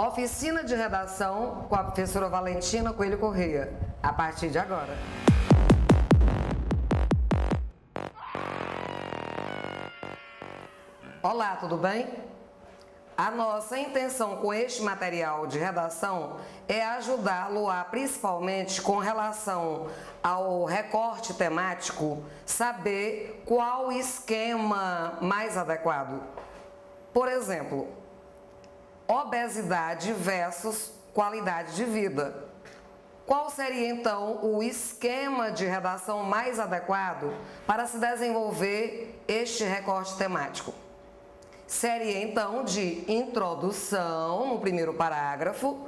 Oficina de redação com a professora Valentina Coelho Correia, a partir de agora. Olá, tudo bem? A nossa intenção com este material de redação é ajudá-lo a, principalmente com relação ao recorte temático, saber qual o esquema mais adequado. Por exemplo, obesidade versus qualidade de vida. Qual seria então o esquema de redação mais adequado para se desenvolver este recorte temático? Seria então de introdução no primeiro parágrafo,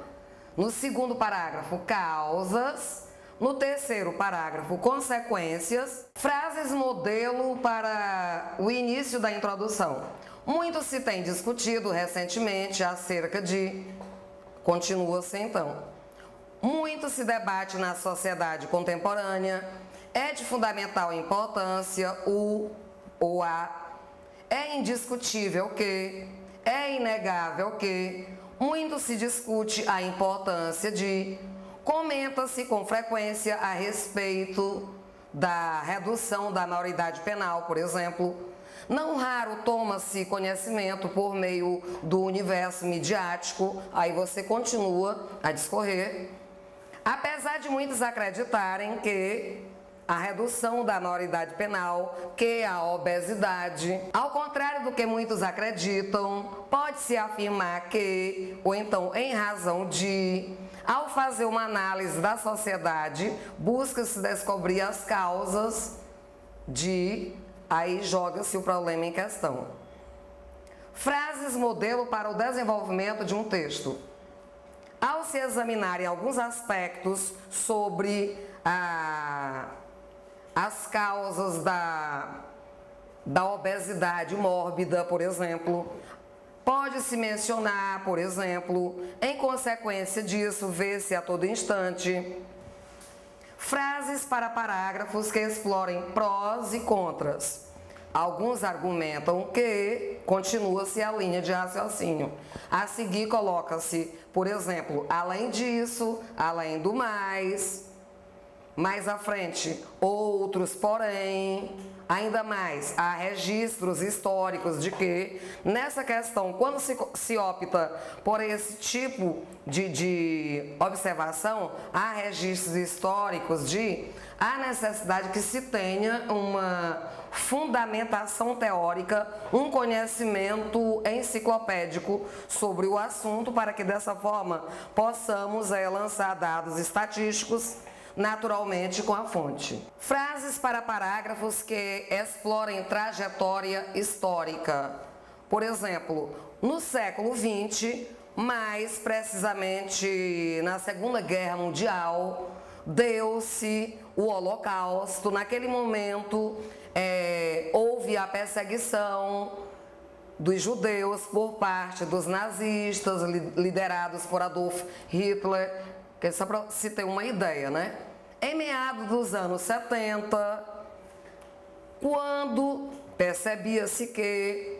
no segundo parágrafo causas, no terceiro parágrafo consequências, frases modelo para o início da introdução. Muito se tem discutido recentemente acerca de, continua-se então, muito se debate na sociedade contemporânea, é de fundamental importância o ou a. É indiscutível que, é inegável que, muito se discute a importância de, comenta-se com frequência a respeito da redução da maioridade penal, por exemplo. Não raro toma-se conhecimento por meio do universo midiático, aí você continua a discorrer. Apesar de muitos acreditarem que a redução da maioridade penal, que a obesidade. Ao contrário do que muitos acreditam, pode-se afirmar que, ou então em razão de, ao fazer uma análise da sociedade, busca-se descobrir as causas de, aí joga-se o problema em questão. Frases modelo para o desenvolvimento de um texto. Ao se examinarem alguns aspectos sobre as causas da obesidade mórbida, por exemplo, pode-se mencionar, por exemplo, em consequência disso, vê-se a todo instante, frases para parágrafos que explorem prós e contras. Alguns argumentam que continua-se a linha de raciocínio. A seguir coloca-se, por exemplo, além disso, além do mais à frente, outros, porém, ainda mais, há registros históricos de que, nessa questão, quando se opta por esse tipo de observação, há registros históricos de a necessidade que se tenha uma fundamentação teórica, um conhecimento enciclopédico sobre o assunto, para que dessa forma possamos lançar dados estatísticos naturalmente com a fonte. Frases para parágrafos que explorem trajetória histórica. Por exemplo, no século XX, mais precisamente na Segunda Guerra Mundial, deu-se o Holocausto. Naquele momento, houve a perseguição dos judeus por parte dos nazistas, liderados por Adolf Hitler, que só para se ter uma ideia, né? Em meados dos anos 70, quando percebia-se que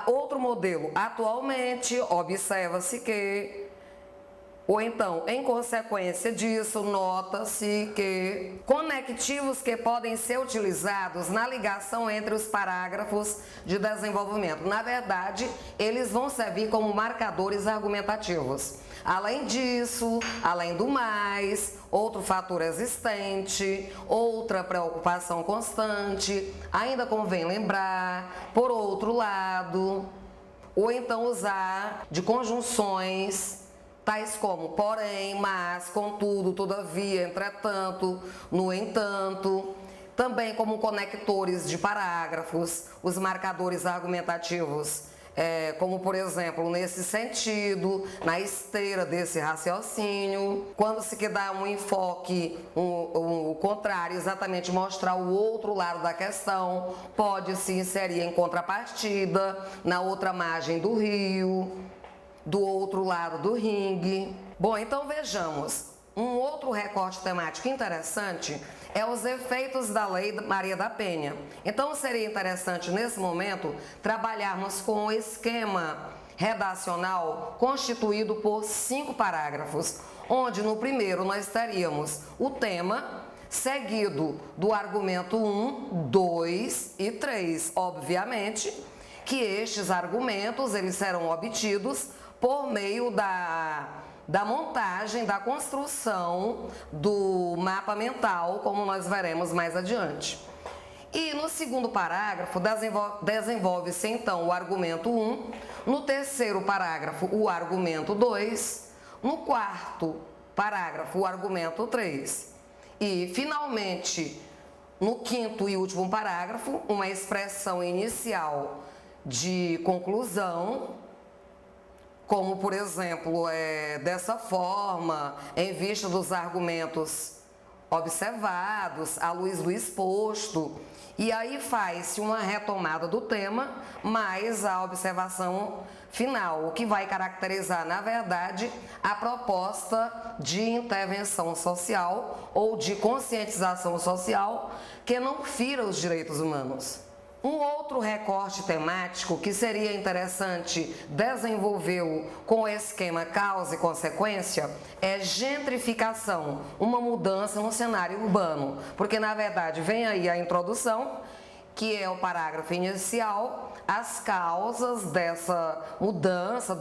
outro modelo, atualmente observa-se que, ou então, em consequência disso, nota-se que conectivos que podem ser utilizados na ligação entre os parágrafos de desenvolvimento. Na verdade, eles vão servir como marcadores argumentativos. Além disso, além do mais, outro fator existente, outra preocupação constante, ainda convém lembrar, por outro lado, ou então usar de conjunções tais como porém, mas, contudo, todavia, entretanto, no entanto, também como conectores de parágrafos, os marcadores argumentativos, como por exemplo, nesse sentido, na esteira desse raciocínio, quando se quer dar um enfoque, o contrário, exatamente mostrar o outro lado da questão, pode se inserir em contrapartida, na outra margem do rio, do outro lado do ringue. Bom, então vejamos, um outro recorte temático interessante é os efeitos da Lei Maria da Penha. Então seria interessante nesse momento trabalharmos com o esquema redacional constituído por 5 parágrafos, onde no primeiro nós teríamos o tema, seguido do argumento 1, 2 e 3. Obviamente que estes argumentos eles serão obtidos por meio da montagem, da construção do mapa mental, como nós veremos mais adiante. E no segundo parágrafo desenvolve-se então o argumento 1, no terceiro parágrafo o argumento 2, no quarto parágrafo o argumento 3 e finalmente no quinto e último parágrafo uma expressão inicial de conclusão, como por exemplo, dessa forma, em vista dos argumentos observados, à luz do exposto, e aí faz-se uma retomada do tema, mais a observação final, o que vai caracterizar, na verdade, a proposta de intervenção social ou de conscientização social que não fira os direitos humanos. Um outro recorte temático que seria interessante desenvolver com o esquema causa e consequência é gentrificação, uma mudança no cenário urbano, porque na verdade vem aí a introdução, que é o parágrafo inicial, as causas dessa mudança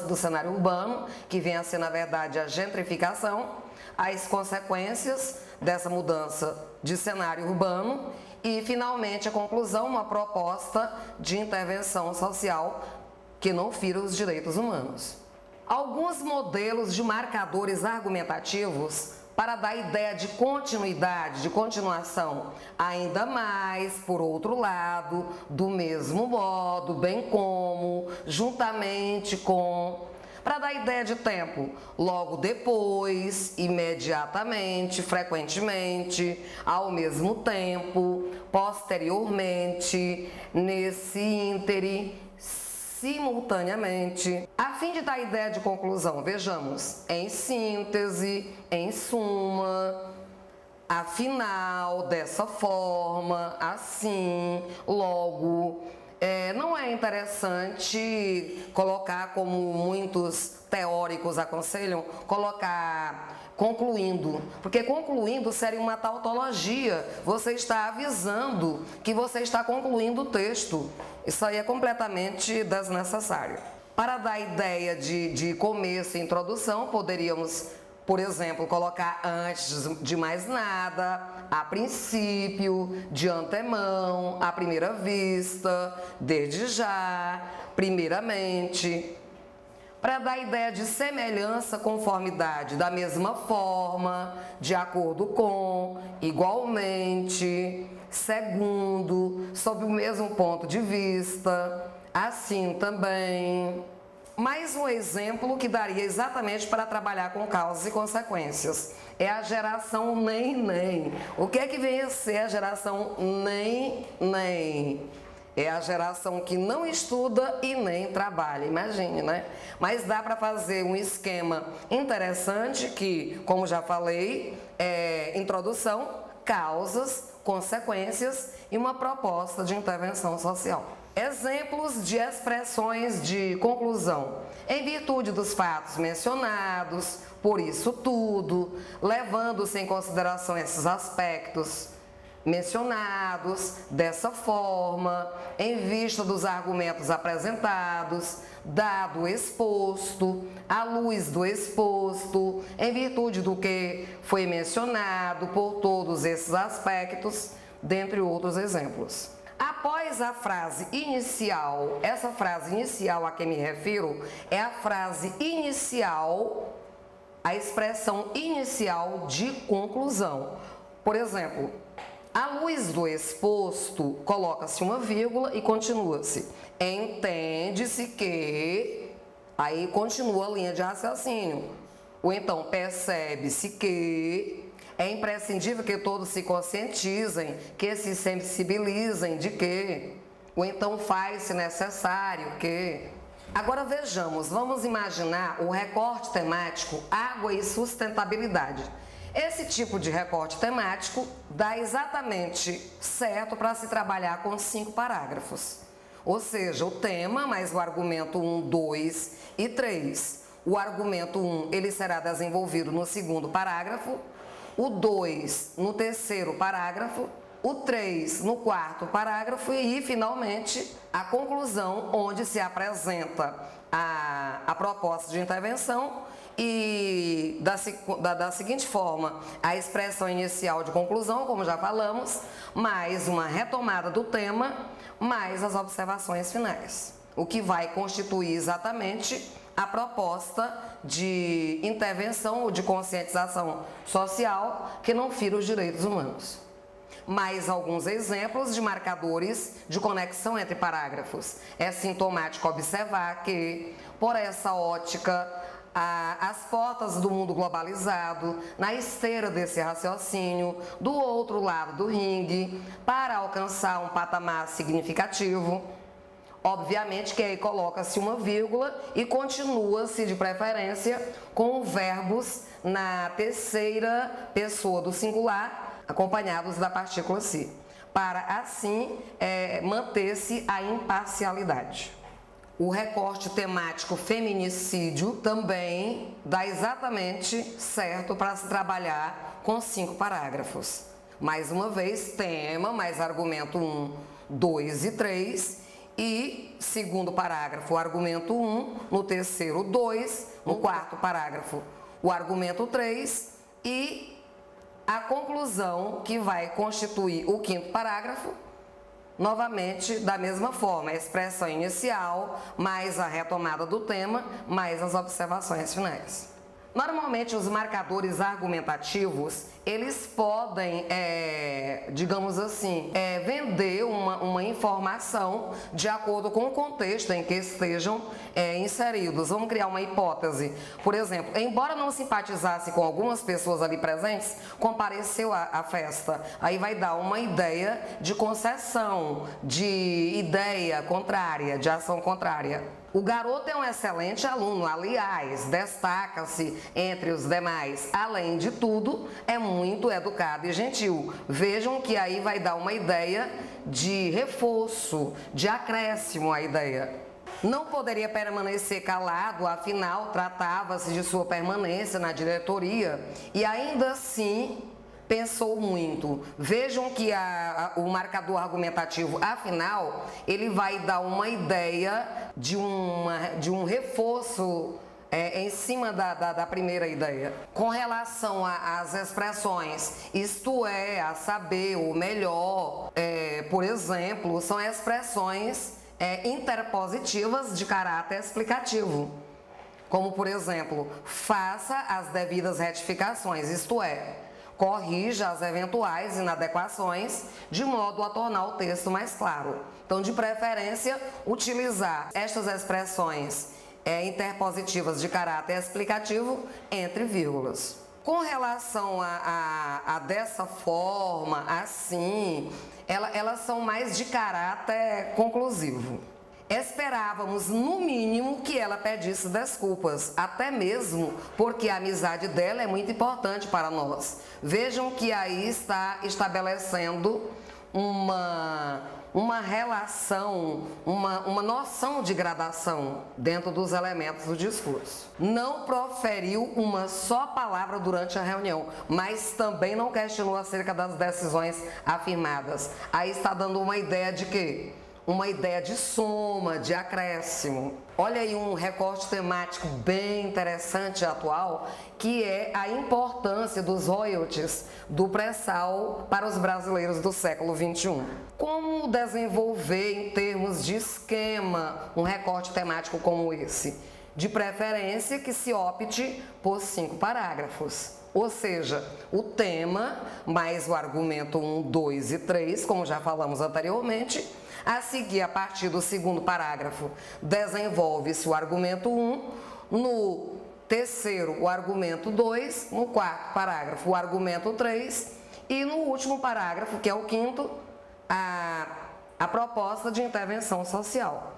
do cenário urbano, que vem a ser na verdade a gentrificação, as consequências dessa mudança de cenário urbano e, finalmente, a conclusão, uma proposta de intervenção social que não fira os direitos humanos. Alguns modelos de marcadores argumentativos para dar ideia de continuidade, de continuação, ainda mais, por outro lado, do mesmo modo, bem como, juntamente com... Para dar ideia de tempo, logo depois, imediatamente, frequentemente, ao mesmo tempo, posteriormente, nesse íntere, simultaneamente. A fim de dar ideia de conclusão, vejamos, em síntese, em suma, afinal, dessa forma, assim, logo... não é interessante colocar, como muitos teóricos aconselham, colocar concluindo, porque concluindo seria uma tautologia, você está avisando que você está concluindo o texto, isso aí é completamente desnecessário. Para dar ideia de começo e introdução, poderíamos, por exemplo, colocar antes de mais nada, a princípio, de antemão, à primeira vista, desde já, primeiramente. Para dar ideia de semelhança, conformidade, da mesma forma, de acordo com, igualmente, segundo, sob o mesmo ponto de vista, assim também. Mais um exemplo que daria exatamente para trabalhar com causas e consequências é a geração nem. O que é que vem a ser a geração nem? É a geração que não estuda e nem trabalha, imagine, né? Mas dá para fazer um esquema interessante que, como já falei, é introdução, causas, consequências e uma proposta de intervenção social. Exemplos de expressões de conclusão. Em virtude dos fatos mencionados, por isso tudo, levando-se em consideração esses aspectos mencionados, dessa forma, em vista dos argumentos apresentados, dado o exposto, à luz do exposto, em virtude do que foi mencionado, por todos esses aspectos, dentre outros exemplos. Após a frase inicial, essa frase inicial a que me refiro é a frase inicial, a expressão inicial de conclusão. Por exemplo, à luz do exposto, coloca-se uma vírgula e continua-se. Entende-se que, aí continua a linha de raciocínio. Ou então, percebe-se que... É imprescindível que todos se conscientizem, que se sensibilizem de que, ou então faz-se necessário que. Agora vejamos, vamos imaginar o recorte temático água e sustentabilidade. Esse tipo de recorte temático dá exatamente certo para se trabalhar com 5 parágrafos. Ou seja, o tema mais o argumento 1, 2 e 3. O argumento 1 ele será desenvolvido no segundo parágrafo, o 2 no terceiro parágrafo, o 3 no quarto parágrafo e, finalmente, a conclusão, onde se apresenta a proposta de intervenção e, da seguinte forma, a expressão inicial de conclusão, como já falamos, mais uma retomada do tema, mais as observações finais, o que vai constituir exatamente a proposta de intervenção ou de conscientização social que não fira os direitos humanos. Mais alguns exemplos de marcadores de conexão entre parágrafos. É sintomático observar que, por essa ótica, as portas do mundo globalizado, na esteira desse raciocínio, do outro lado do ringue, para alcançar um patamar significativo. Obviamente que aí coloca-se uma vírgula e continua-se de preferência com verbos na terceira pessoa do singular, acompanhados da partícula se, para assim manter-se a imparcialidade. O recorte temático feminicídio também dá exatamente certo para se trabalhar com 5 parágrafos. Mais uma vez, tema mais argumento 1, 2 e 3 e segundo parágrafo, o argumento 1, no terceiro 2, no quarto parágrafo, o argumento 3 e a conclusão que vai constituir o quinto parágrafo, novamente da mesma forma, a expressão inicial, mais a retomada do tema, mais as observações finais. Normalmente os marcadores argumentativos, eles podem, digamos assim, vender uma informação de acordo com o contexto em que estejam inseridos. Vamos criar uma hipótese. Por exemplo, embora não simpatizasse com algumas pessoas ali presentes, compareceu à festa. Aí vai dar uma ideia de concessão, de ideia contrária, de ação contrária. O garoto é um excelente aluno, aliás, destaca-se entre os demais. Além de tudo, é muito educado e gentil. Vejam que aí vai dar uma ideia de reforço, de acréscimo à ideia. Não poderia permanecer calado, afinal, tratava-se de sua permanência na diretoria e ainda assim pensou muito. Vejam que o marcador argumentativo, afinal, ele vai dar uma ideia de um reforço em cima da primeira ideia. Com relação às expressões, isto é, a saber, o melhor, por exemplo, são expressões interpositivas de caráter explicativo. Como, por exemplo, faça as devidas retificações, isto é, corrija as eventuais inadequações de modo a tornar o texto mais claro. Então, de preferência, utilizar estas expressões interpositivas de caráter explicativo entre vírgulas. Com relação a dessa forma, assim, elas são mais de caráter conclusivo. Esperávamos, no mínimo, que ela pedisse desculpas, até mesmo porque a amizade dela é muito importante para nós. Vejam que aí está estabelecendo uma relação, uma noção de gradação dentro dos elementos do discurso. Não proferiu uma só palavra durante a reunião, mas também não questionou acerca das decisões afirmadas. Aí está dando uma ideia de quê? Uma ideia de soma, de acréscimo. Olha aí um recorte temático bem interessante e atual, que é a importância dos royalties do pré-sal para os brasileiros do século XXI. Como desenvolver em termos de esquema um recorte temático como esse? De preferência que se opte por 5 parágrafos. Ou seja, o tema mais o argumento 1, 2 e 3, como já falamos anteriormente. A seguir, a partir do segundo parágrafo, desenvolve-se o argumento 1, no terceiro, o argumento 2, no quarto parágrafo, o argumento 3 e no último parágrafo, que é o quinto, a proposta de intervenção social,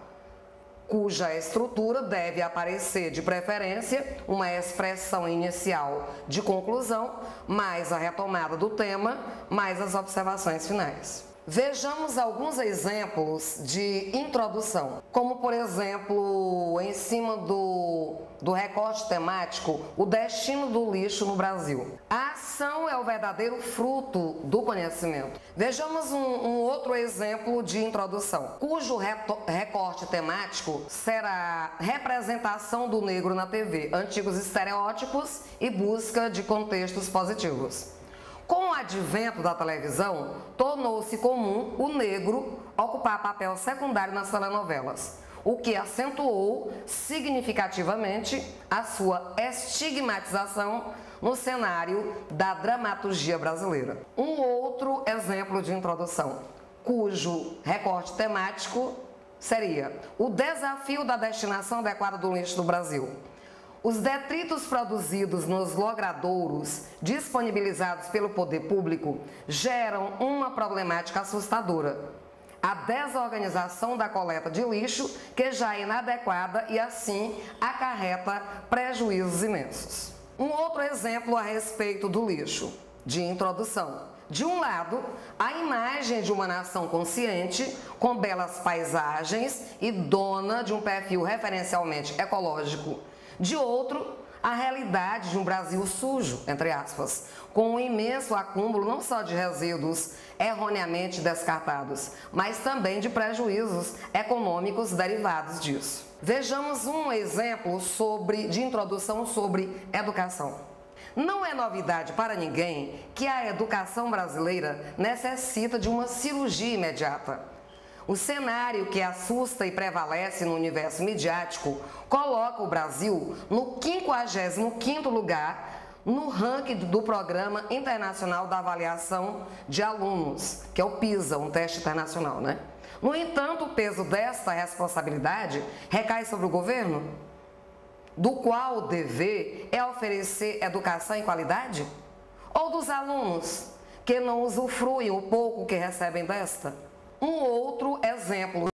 cuja estrutura deve aparecer, de preferência, uma expressão inicial de conclusão, mais a retomada do tema, mais as observações finais. Vejamos alguns exemplos de introdução, como por exemplo, em cima do recorte temático, o destino do lixo no Brasil. A ação é o verdadeiro fruto do conhecimento. Vejamos um outro exemplo de introdução, cujo recorte temático será representação do negro na TV, antigos estereótipos e busca de contextos positivos. Com o advento da televisão, tornou-se comum o negro ocupar papel secundário nas telenovelas, o que acentuou significativamente a sua estigmatização no cenário da dramaturgia brasileira. Um outro exemplo de introdução, cujo recorte temático seria o desafio da destinação adequada do lixo no Brasil. Os detritos produzidos nos logradouros disponibilizados pelo poder público geram uma problemática assustadora: a desorganização da coleta de lixo, que já é inadequada e assim acarreta prejuízos imensos. Um outro exemplo a respeito do lixo, de introdução. De um lado, a imagem de uma nação consciente, com belas paisagens e dona de um perfil referencialmente ecológico. De outro, a realidade de um Brasil sujo, entre aspas, com um imenso acúmulo não só de resíduos erroneamente descartados, mas também de prejuízos econômicos derivados disso. Vejamos um exemplo de introdução sobre educação. Não é novidade para ninguém que a educação brasileira necessita de uma cirurgia imediata. O cenário que assusta e prevalece no universo midiático coloca o Brasil no 55º lugar no ranking do Programa Internacional da Avaliação de Alunos, que é o PISA, um teste internacional, né? No entanto, o peso desta responsabilidade recai sobre o governo, do qual o dever é oferecer educação em qualidade? Ou dos alunos, que não usufruem o pouco que recebem desta? Um outro exemplo